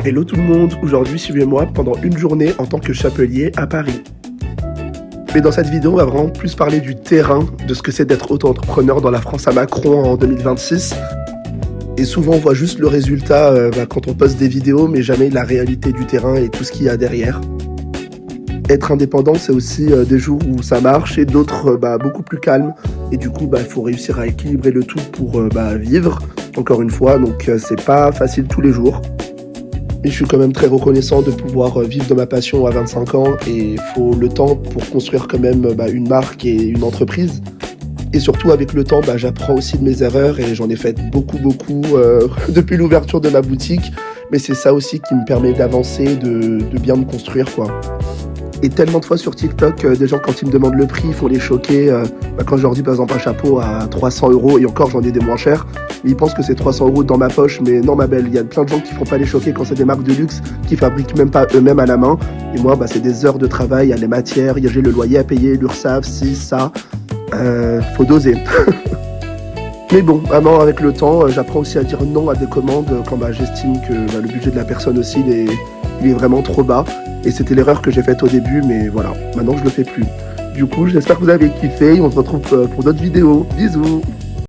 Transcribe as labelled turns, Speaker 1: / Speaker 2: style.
Speaker 1: Hello tout le monde, aujourd'hui suivez-moi pendant une journée en tant que chapelier à Paris. Mais dans cette vidéo, on va vraiment plus parler du terrain, de ce que c'est d'être auto-entrepreneur dans la France à Macron en 2026. Et souvent on voit juste le résultat quand on poste des vidéos, mais jamais la réalité du terrain et tout ce qu'il y a derrière. Être indépendant, c'est aussi des jours où ça marche et d'autres beaucoup plus calmes. Et du coup, il faut réussir à équilibrer le tout pour vivre, encore une fois. Donc c'est pas facile tous les jours. Et je suis quand même très reconnaissant de pouvoir vivre de ma passion à 25 ans et il faut le temps pour construire quand même une marque et une entreprise. Et surtout avec le temps, j'apprends aussi de mes erreurs et j'en ai fait beaucoup depuis l'ouverture de ma boutique. Mais c'est ça aussi qui me permet d'avancer, de bien me construire quoi. Et tellement de fois sur TikTok, des gens quand ils me demandent le prix, ils font les choquer. Quand je leur dis par exemple un chapeau à 300 €, et encore j'en ai des moins chers, ils pensent que c'est 300 € dans ma poche, mais non ma belle, il y a plein de gens qui font pas les choquer quand c'est des marques de luxe, qui fabriquent même pas eux-mêmes à la main. Et moi, c'est des heures de travail, il y a les matières, j'ai le loyer à payer, l'URSSAF, ci, ça. Faut doser. Mais bon, vraiment avec le temps, j'apprends aussi à dire non à des commandes quand j'estime que le budget de la personne aussi il est vraiment trop bas. Et c'était l'erreur que j'ai faite au début, mais voilà, maintenant je le fais plus. Du coup, j'espère que vous avez kiffé. On se retrouve pour d'autres vidéos. Bisous!